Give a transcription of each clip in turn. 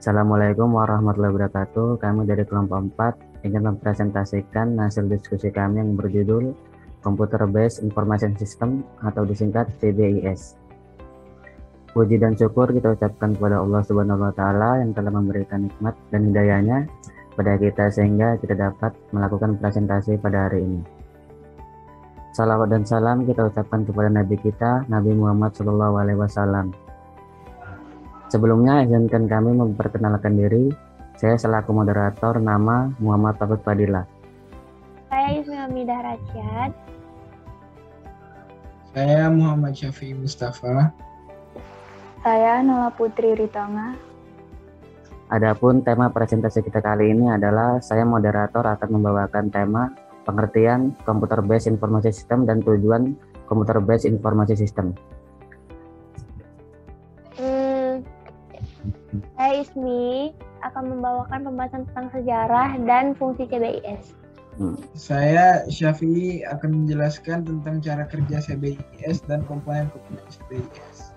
Assalamualaikum warahmatullahi wabarakatuh. Kami dari kelompok 4 ingin mempresentasikan hasil diskusi kami yang berjudul Computer Based Information System atau disingkat CBIS. Puji dan syukur kita ucapkan kepada Allah Subhanahu wa taala yang telah memberikan nikmat dan hidayahnya pada kita sehingga kita dapat melakukan presentasi pada hari ini. Salawat dan salam kita ucapkan kepada Nabi kita, Nabi Muhammad SAW. Sebelumnya, izinkan kami memperkenalkan diri. Saya selaku moderator, nama Muhammad Taufik Fadilah. Saya Ismi Hamidah Rasyad. Saya Muhammad Syafi'i Mustafa. Saya Nola Putri Ritonga. Adapun tema presentasi kita kali ini adalah saya moderator akan membawakan tema pengertian Computer Based Information System dan tujuan Computer Based Information System. Saya Ismi akan membawakan pembahasan tentang sejarah dan fungsi CBIS. Saya Syafi'i akan menjelaskan tentang cara kerja CBIS dan komponen-komponen CBIS.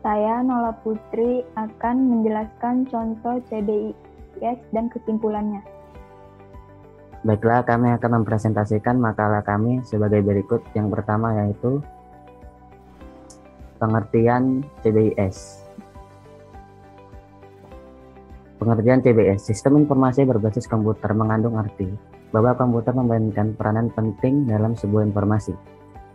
Saya Nola Putri akan menjelaskan contoh CBIS dan kesimpulannya. Baiklah, kami akan mempresentasikan makalah kami sebagai berikut. Yang pertama yaitu pengertian CBIS. Pengertian CBIS, Sistem Informasi Berbasis Komputer, mengandung arti bahwa komputer memainkan peranan penting dalam sebuah informasi.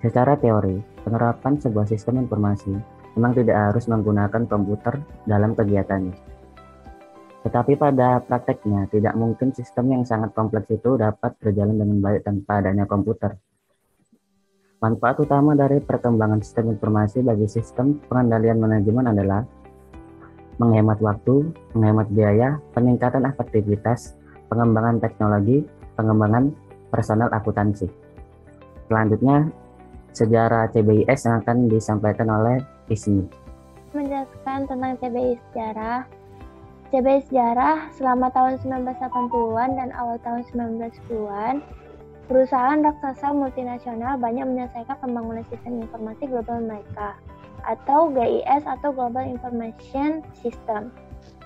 Secara teori, penerapan sebuah sistem informasi memang tidak harus menggunakan komputer dalam kegiatannya. Tetapi pada prakteknya, tidak mungkin sistem yang sangat kompleks itu dapat berjalan dengan baik tanpa adanya komputer. Manfaat utama dari perkembangan sistem informasi bagi sistem pengendalian manajemen adalah menghemat waktu, menghemat biaya, peningkatan efektivitas, pengembangan teknologi, pengembangan personal akuntansi. Selanjutnya, sejarah CBIS yang akan disampaikan oleh Ismi. Menjelaskan tentang CBIS sejarah. CBIS sejarah selama tahun 1980-an dan awal tahun 1910-an, perusahaan raksasa multinasional banyak menyelesaikan pembangunan sistem informasi global mereka, atau GIS atau Global Information System.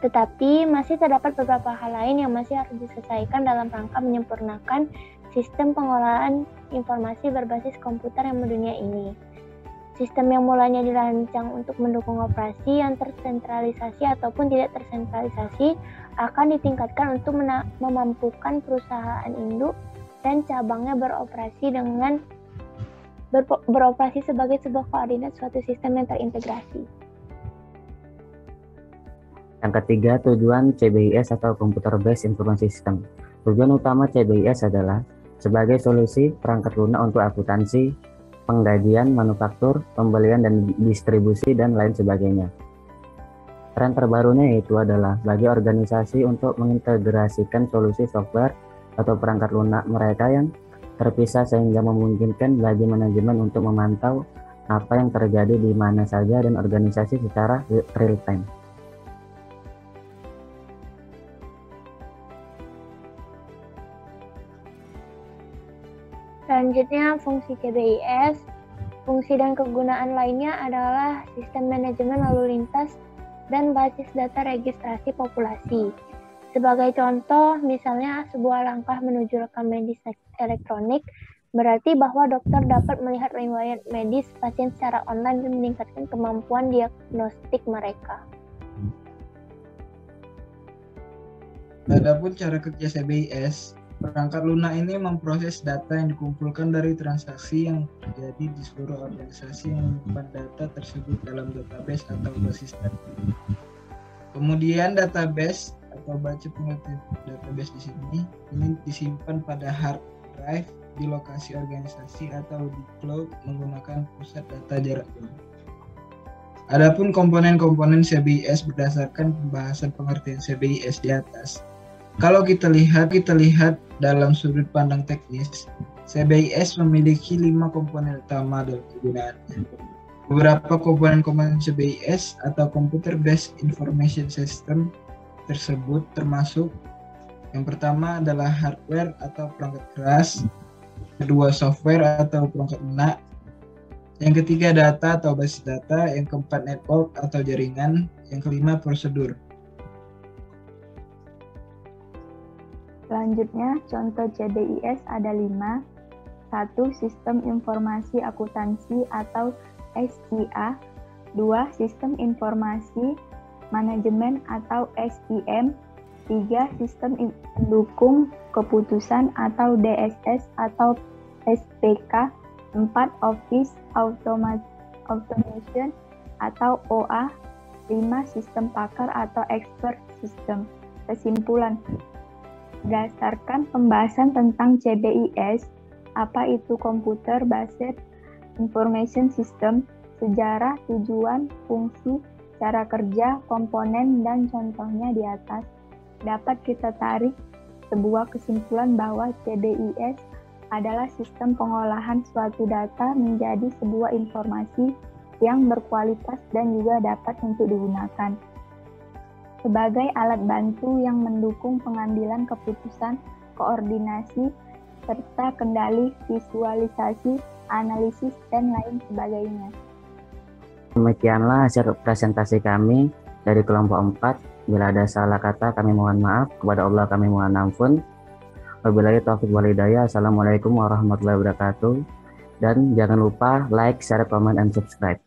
Tetapi masih terdapat beberapa hal lain yang masih harus diselesaikan dalam rangka menyempurnakan sistem pengolahan informasi berbasis komputer yang mendunia ini. Sistem yang mulanya dirancang untuk mendukung operasi yang tersentralisasi ataupun tidak tersentralisasi akan ditingkatkan untuk memampukan perusahaan induk dan cabangnya beroperasi sebagai sebuah koordinat suatu sistem yang terintegrasi. Yang ketiga, tujuan CBIS atau Computer Based Information System. Tujuan utama CBIS adalah sebagai solusi perangkat lunak untuk akuntansi, penggajian, manufaktur, pembelian dan distribusi, dan lain sebagainya. Tren terbarunya yaitu adalah bagi organisasi untuk mengintegrasikan solusi software atau perangkat lunak mereka yang terpisah sehingga memungkinkan bagi manajemen untuk memantau apa yang terjadi di mana saja dan organisasi secara real time. Selanjutnya, fungsi CBIS. Fungsi dan kegunaan lainnya adalah sistem manajemen lalu lintas dan basis data registrasi populasi. Sebagai contoh, misalnya sebuah langkah menuju rekam medis elektronik berarti bahwa dokter dapat melihat riwayat medis pasien secara online dan meningkatkan kemampuan diagnostik mereka. Adapun cara kerja CBIS, perangkat lunak ini memproses data yang dikumpulkan dari transaksi yang terjadi di seluruh organisasi yang menyimpan data tersebut dalam database atau basis data. Kemudian database atau baca pengertian database di sini ini disimpan pada hard drive di lokasi organisasi atau di cloud menggunakan pusat data jarak jauh. Adapun komponen-komponen CBIS berdasarkan pembahasan pengertian CBIS di atas. Kalau kita lihat dalam sudut pandang teknis, CBIS memiliki 5 komponen utama dalam kegunaannya. Beberapa komponen-komponen CBIS atau Computer Based Information System tersebut termasuk yang pertama adalah hardware atau perangkat keras, kedua software atau perangkat lunak, Yang ketiga data atau basis data, yang keempat network atau jaringan, yang kelima prosedur. Selanjutnya, contoh CBIS ada 5. 1. Sistem Informasi Akuntansi atau SIA. 2. Sistem Informasi Manajemen atau SIM. 3. Sistem Pendukung Keputusan atau DSS atau SPK. 4. Office Automation atau OA. 5. Sistem pakar atau expert system. Kesimpulan, berdasarkan pembahasan tentang CBIS, apa itu Computer Based Information System, sejarah, tujuan, fungsi, cara kerja, komponen, dan contohnya di atas, dapat kita tarik sebuah kesimpulan bahwa CBIS adalah sistem pengolahan suatu data menjadi sebuah informasi yang berkualitas dan juga dapat untuk digunakan sebagai alat bantu yang mendukung pengambilan keputusan, koordinasi, serta kendali, visualisasi, analisis, dan lain sebagainya. Demikianlah hasil presentasi kami dari kelompok 4. Bila ada salah kata kami mohon maaf, kepada Allah kami mohon ampun. Wabillahi taufiq wal hidayah. Assalamualaikum warahmatullahi wabarakatuh. Dan jangan lupa like, share, comment, and subscribe.